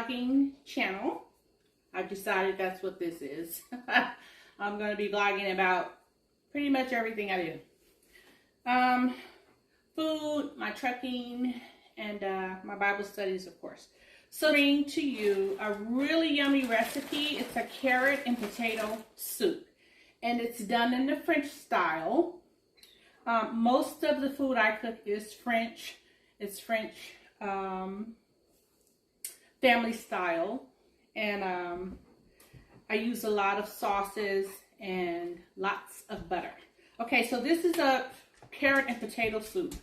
vlogging channel. I've decided that's what this is. I'm going to be vlogging about pretty much everything I do. Food, my trucking, and my Bible studies, of course. So, bring to you a really yummy recipe. It's a carrot and potato soup, and it's done in the French style. Most of the food I cook is French. It's French family style, and I use a lot of sauces and lots of butter. Okay, so this is a carrot and potato soup,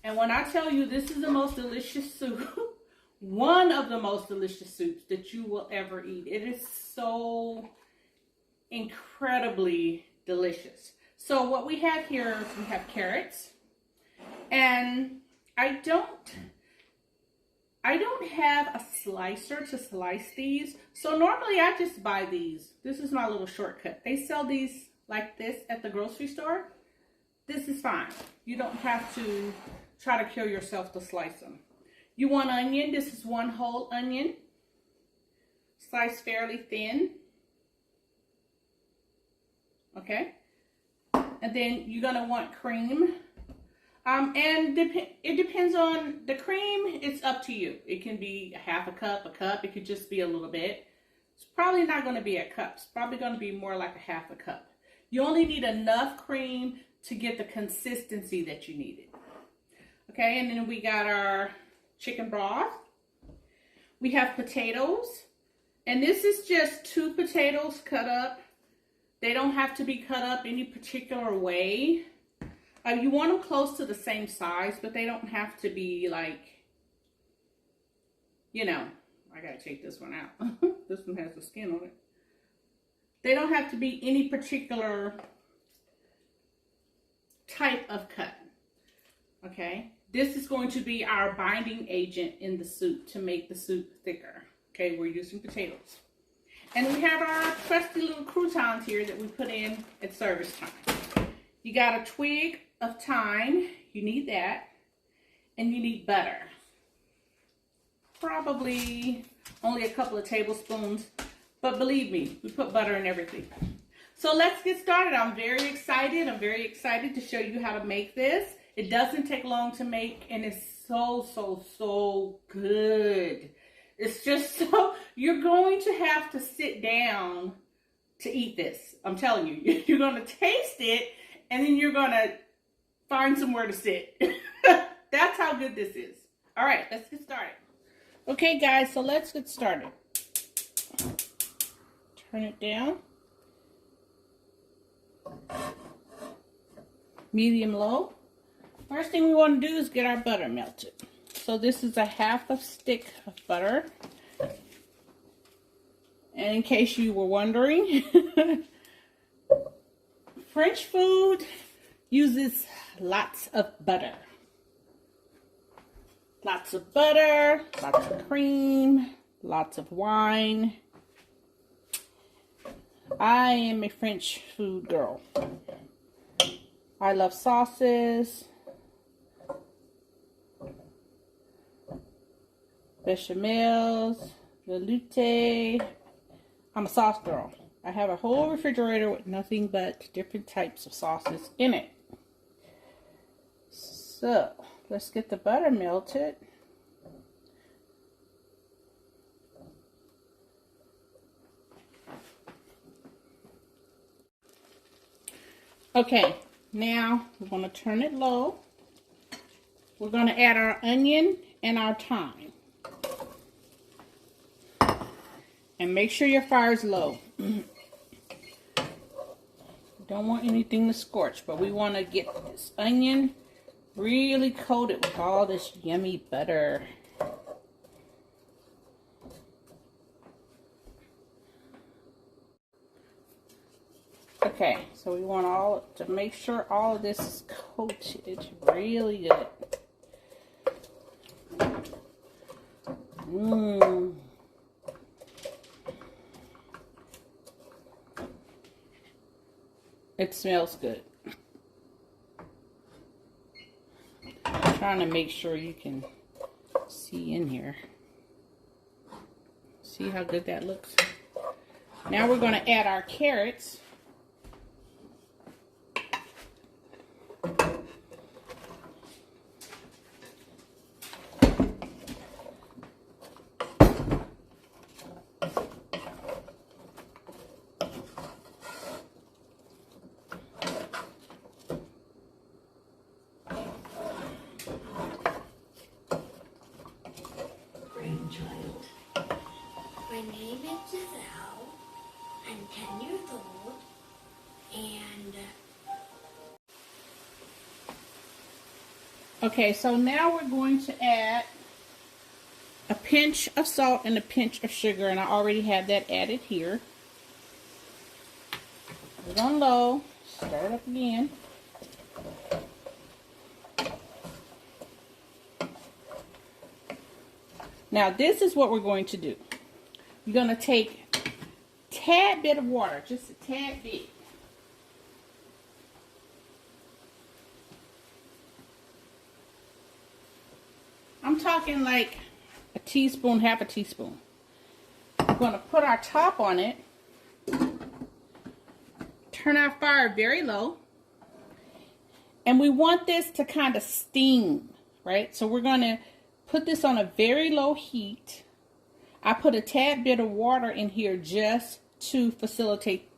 and when I tell you this is the most delicious soup, one of the most delicious soups that you will ever eat. It is so incredibly delicious. So what we have here is we have carrots, and I don't have a slicer to slice these. So normally I just buy these. This is my little shortcut. They sell these like this at the grocery store. This is fine. You don't have to try to kill yourself to slice them. You want onion. This is one whole onion, sliced fairly thin. Okay. And then you're going to want cream. And it depends on the cream. It's up to you. It can be a half a cup. It could just be a little bit. It's probably not going to be a cup. It's probably going to be more like a half a cup. You only need enough cream to get the consistency that you needed. Okay, and then we got our chicken broth. We have potatoes. And this is just 2 potatoes cut up. They don't have to be cut up any particular way. You want them close to the same size, but they don't have to be like, you know, I gotta take this one out. This one has the skin on it. They don't have to be any particular type of cut. Okay, this is going to be our binding agent in the soup to make the soup thicker. Okay, we're using potatoes. And we have our trusty little croutons here that we put in at service time. You got a twig of thyme, you need that, and you need butter. Probably only a couple of tablespoons, but believe me, we put butter in everything. So let's get started. I'm very excited. I'm very excited to show you how to make this. It doesn't take long to make, and it's so good. It's just so, you're going to have to sit down to eat this. I'm telling you, you're going to taste it, and then you're going to find somewhere to sit. That's how good this is. All right, let's get started. Okay, guys, so let's get started. Turn it down. Medium low. First thing we want to do is get our butter melted. So this is a half a stick of butter. And in case you were wondering, French food uses lots of butter. Lots of butter, lots of cream, lots of wine. I am a French food girl. I love sauces, bechamels, velouté. I'm a sauce girl. I have a whole refrigerator with nothing but different types of sauces in it. So, let's get the butter melted. Okay, now we're going to turn it low. We're going to add our onion and our thyme. And make sure your fire is low. Don't want anything to scorch, but we want to get this onion really coated with all this yummy butter. Okay, so we want to make sure all of this is coated really good. It smells good. I'm trying to make sure you can see in here. See how good that looks? Now we're going to add our carrots. My name is Giselle. I'm 10 years old, and okay, so now we're going to add a pinch of salt and a pinch of sugar, and I already have that added here. Put it on low, stir it up again. Now this is what we're going to do. You're going to take a tad bit of water, just a tad bit. I'm talking like a teaspoon, half a teaspoon. We're going to put our top on it. Turn our fire very low. And we want this to kind of steam, right? So we're going to put this on a very low heat. I put a tad bit of water in here just to facilitate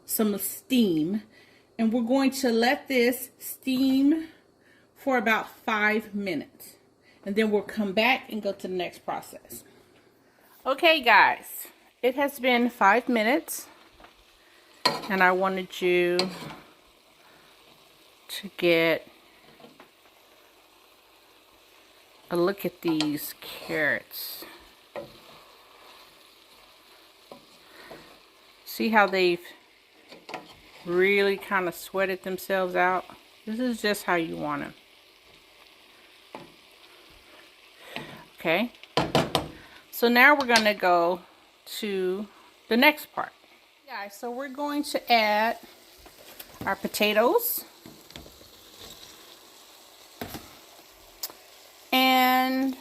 some steam. And we're going to let this steam for about 5 minutes. And then we'll come back and go to the next process. Okay, guys, it has been 5 minutes. And I wanted you to get a look at these carrots. See how they've really kind of sweated themselves out? This is just how you want them. Okay. So now we're going to go to the next part. Guys, so we're going to add our potatoes. And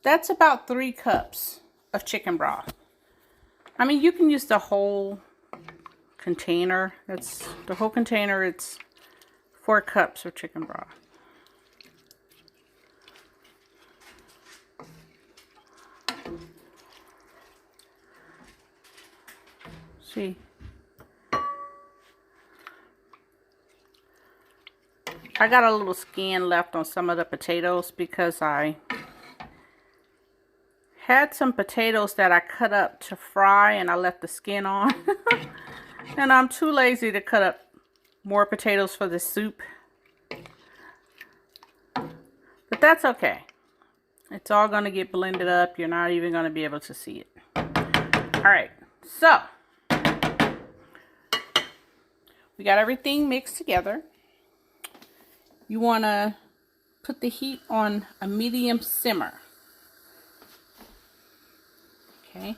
that's about 3 cups of chicken broth. I mean, you can use the whole container. That's the whole container. It's 4 cups of chicken broth. See, I got a little skin left on some of the potatoes because I had some potatoes that I cut up to fry and I left the skin on. And I'm too lazy to cut up more potatoes for the soup. But that's okay. It's all going to get blended up. You're not even going to be able to see it. Alright, so we got everything mixed together. You want to put the heat on a medium simmer. Okay.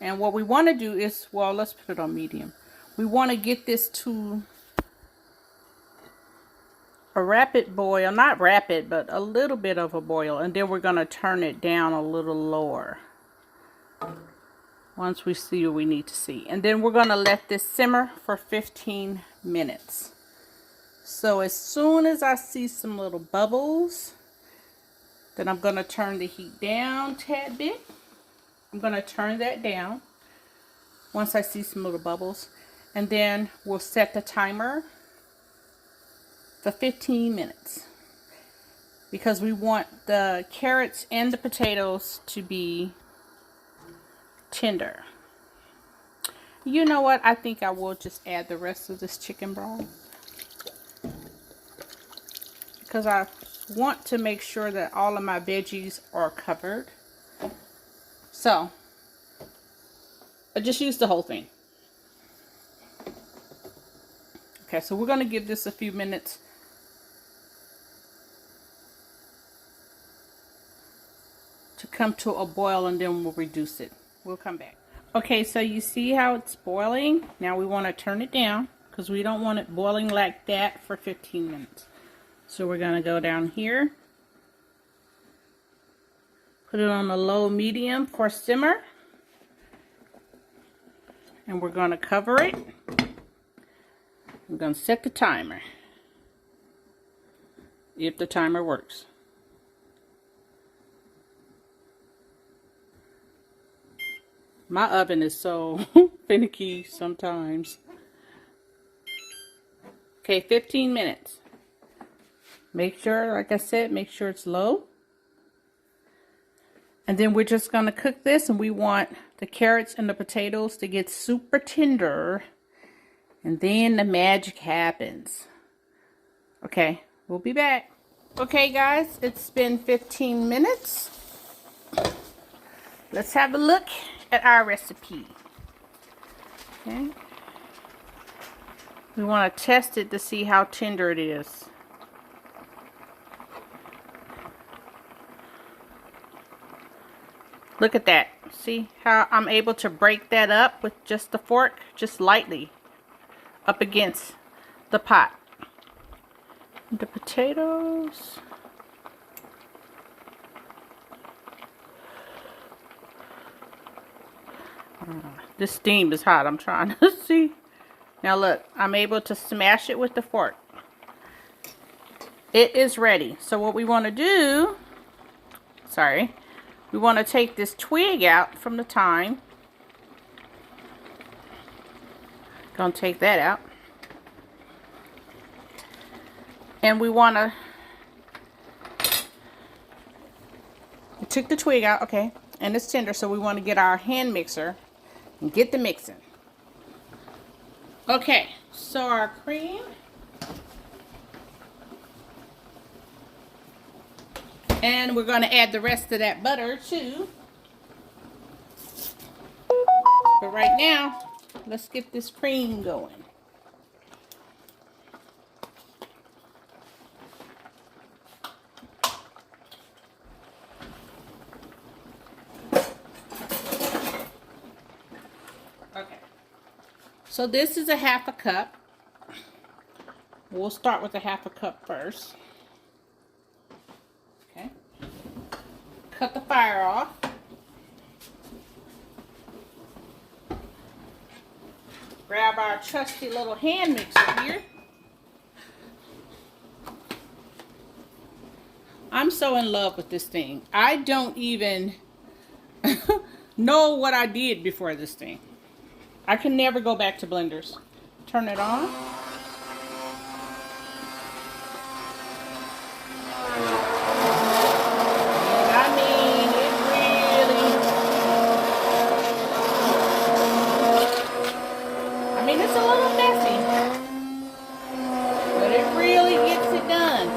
And what we want to do is, well, let's put it on medium. We want to get this to a rapid boil. Not rapid, but a little bit of a boil. And then we're going to turn it down a little lower. Once we see what we need to see. And then we're going to let this simmer for 15 minutes. So as soon as I see some little bubbles, then I'm going to turn the heat down a tad bit. I'm going to turn that down once I see some little bubbles. And then we'll set the timer for 15 minutes. Because we want the carrots and the potatoes to be tender. You know what? I think I will just add the rest of this chicken broth. Because I want to make sure that all of my veggies are covered. So, I just used the whole thing. Okay, so we're going to give this a few minutes to come to a boil and then we'll reduce it. We'll come back. Okay, so you see how it's boiling? Now we want to turn it down because we don't want it boiling like that for 15 minutes. So we're going to go down here. Put it on a low medium for simmer. And we're going to cover it. I'm going to set the timer. If the timer works. My oven is so finicky sometimes. Okay, 15 minutes. Make sure, like I said, make sure it's low. And then we're just going to cook this, and we want the carrots and the potatoes to get super tender. And then the magic happens. Okay, we'll be back. Okay, guys, it's been 15 minutes. Let's have a look at our recipe. Okay. We want to test it to see how tender it is. Look at that. See how I'm able to break that up with just the fork, just lightly up against the pot. The potatoes. This steam is hot. I'm trying to see. Now look, I'm able to smash it with the fork. It is ready. So what we want to do, we want to take this twig out from the thyme. Gonna take that out. And we want to, we took the twig out, okay, and it's tender, so we want to get our hand mixer and get the mixing. Okay, so our cream. And we're going to add the rest of that butter too. But right now, let's get this cream going. Okay. So this is a 1/2 cup. We'll start with a 1/2 cup first. Okay. Cut the fire off. Grab our trusty little hand mixer here. I'm so in love with this thing. I don't even know what I did before this thing. I can never go back to blenders. Turn it on. It's a little messy, but it really gets it done.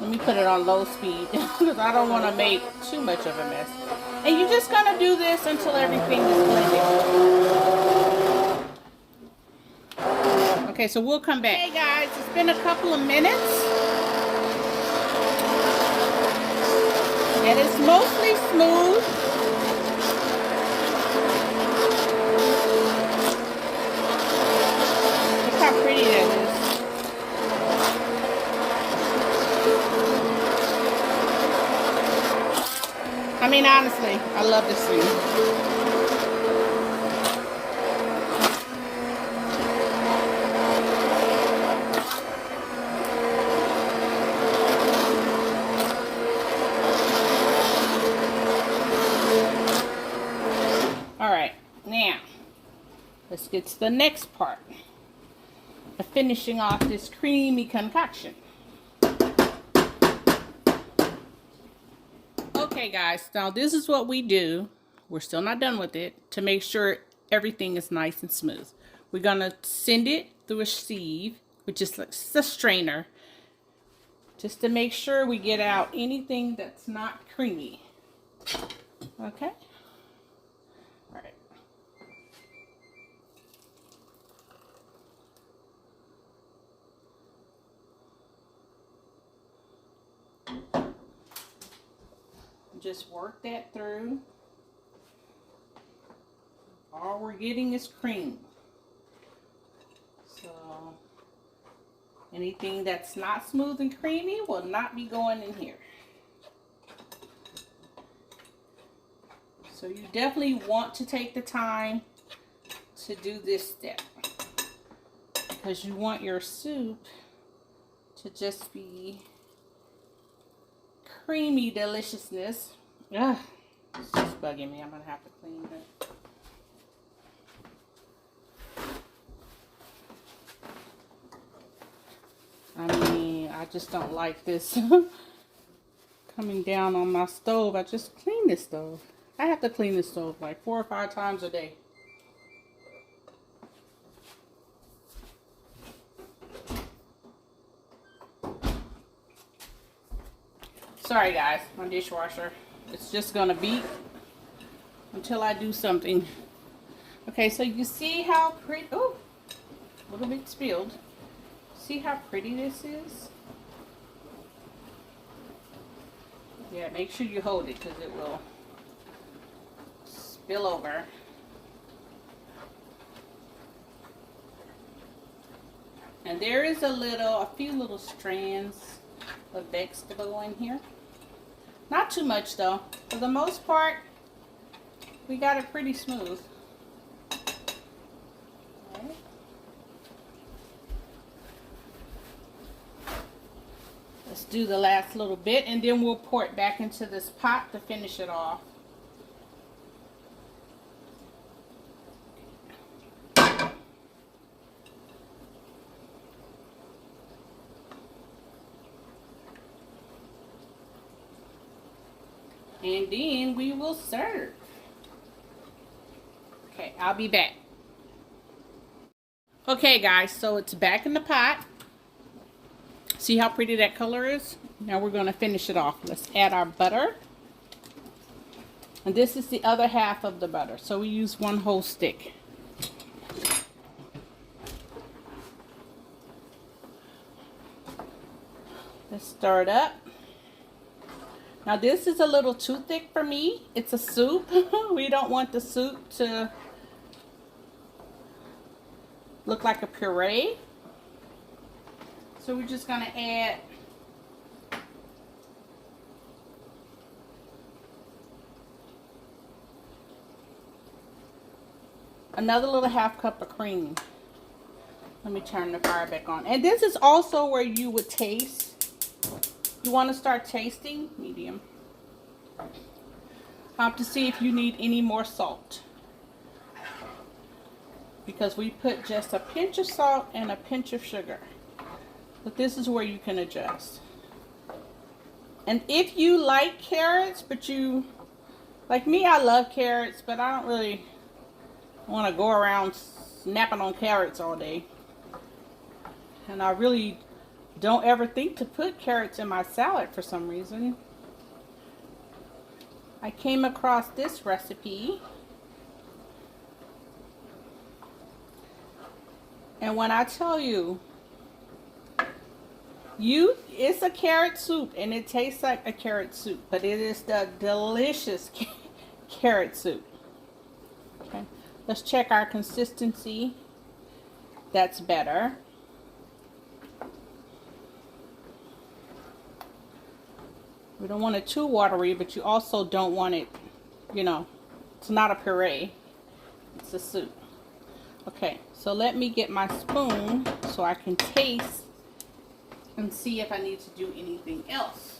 Let me put it on low speed because I don't want to make too much of a mess. And you're just going to do this until everything is blended. Okay, so we'll come back. Hey guys, it's been a couple of minutes. And it's mostly smooth. Look how pretty that is. I mean, honestly, I love this thing. Let's get to the next part of finishing off this creamy concoction. Okay guys, now this is what we do. We're still not done with it to make sure everything is nice and smooth. We're gonna send it through a sieve, which is like a strainer, just to make sure we get out anything that's not creamy. Okay. Just work that through. All we're getting is cream. So anything that's not smooth and creamy will not be going in here. So you definitely want to take the time to do this step, because you want your soup to just be creamy deliciousness. Ugh, it's just bugging me. I'm gonna have to clean it. I mean, I just don't like this coming down on my stove. I just clean this stove. I have to clean this stove like 4 or 5 times a day. Sorry guys, my dishwasher. It's just gonna beep until I do something. Okay, so you see how pretty, oh, a little bit spilled. See how pretty this is? Yeah, make sure you hold it because it will spill over. And there is a few little strands of vegetable in here. Not too much though. For the most part, we got it pretty smooth. Right. Let's do the last little bit and then we'll pour it back into this pot to finish it off. And then we will serve. Okay, I'll be back. Okay guys, so it's back in the pot. See how pretty that color is? Now we're going to finish it off. Let's add our butter. And this is the other half of the butter. So we use 1 whole stick. Let's stir it up. Now this is a little too thick for me. It's a soup. We don't want the soup to look like a puree. So we're just gonna add another little half cup of cream. Let me turn the fire back on. And this is also where you would taste. You want to start tasting, medium, to see if you need any more salt. Because we put just a pinch of salt and a pinch of sugar. But this is where you can adjust. And if you like carrots, but you, like me, I love carrots, but I don't really want to go around snapping on carrots all day. And I really don't ever think to put carrots in my salad for some reason. I came across this recipe. And when I tell you, it's a carrot soup and it tastes like a carrot soup, but it is the delicious carrot soup. Okay, let's check our consistency. That's better. We don't want it too watery, but you also don't want it, you know, it's not a puree, it's a soup. Okay, so let me get my spoon so I can taste and see if I need to do anything else.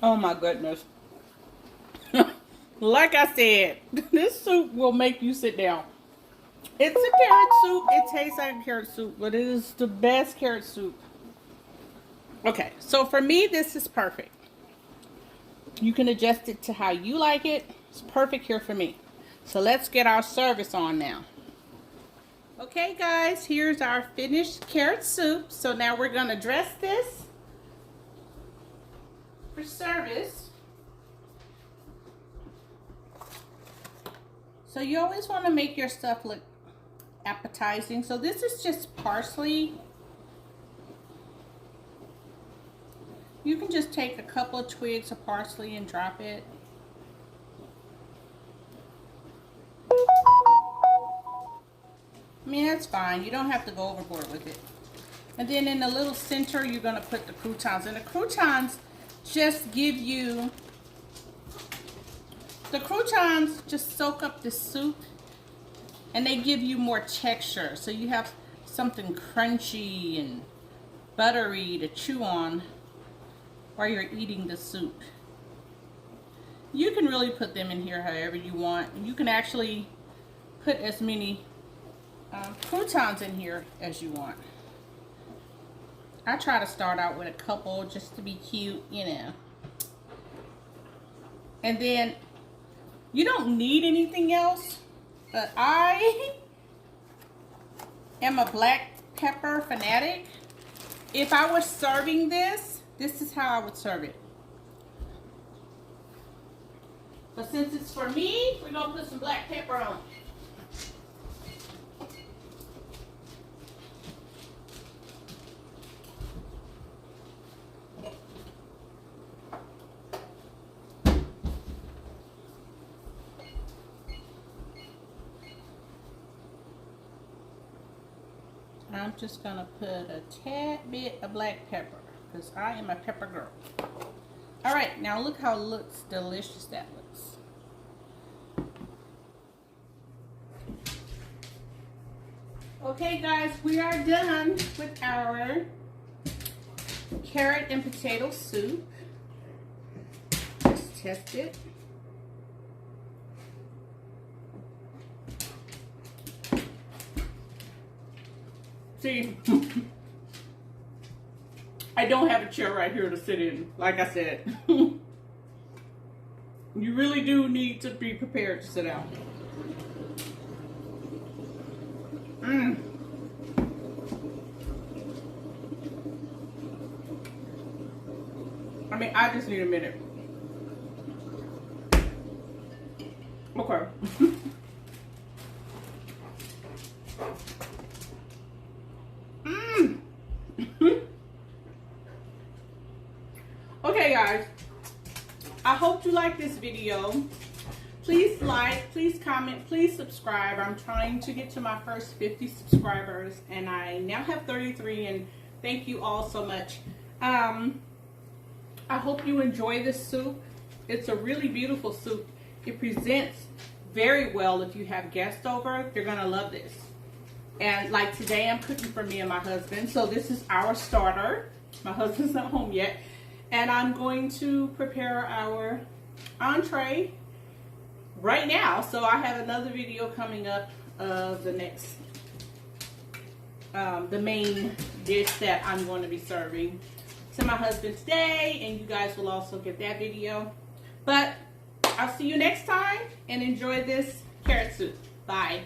Oh my goodness. Like I said, this soup will make you sit down. It's a carrot soup. It tastes like a carrot soup, but it is the best carrot soup. Okay, so for me, this is perfect. You can adjust it to how you like it. It's perfect here for me. So let's get our service on now. Okay guys, here's our finished carrot soup. So now we're gonna dress this So you always want to make your stuff look appetizing. So this is just parsley. You can just take a couple of twigs of parsley and drop it. I mean, that's fine. You don't have to go overboard with it. And then in the little center, you're going to put the croutons. And the croutons just give you, the croutons just soak up the soup and they give you more texture. So you have something crunchy and buttery to chew on while you're eating the soup. You can really put them in here however you want. You can actually put as many croutons in here as you want. I try to start out with a couple just to be cute, you know. And then you don't need anything else, but I am a black pepper fanatic. If I was serving this, this is how I would serve it. But since it's for me, we're gonna put some black pepper on it. I'm just gonna put a tad bit of black pepper because I am a pepper girl. All right, now look how delicious that looks. Okay guys, we are done with our carrot and potato soup. Let's test it. See, I don't have a chair right here to sit in, like I said. You really do need to be prepared to sit down. I mean, I just need a minute. Okay. Okay guys, I hope you like this video. Please like, please comment, please subscribe. I'm trying to get to my first 50 subscribers and I now have 33, and thank you all so much. I hope you enjoy this soup. It's a really beautiful soup. It presents very well if you have guests over. They're gonna love this. And like today I'm cooking for me and my husband, so this is our starter. My husband's not home yet. And I'm going to prepare our entree right now. So I have another video coming up of the next, the main dish that I'm going to be serving to my husband today. And you guys will also get that video. But I'll see you next time and enjoy this carrot soup. Bye.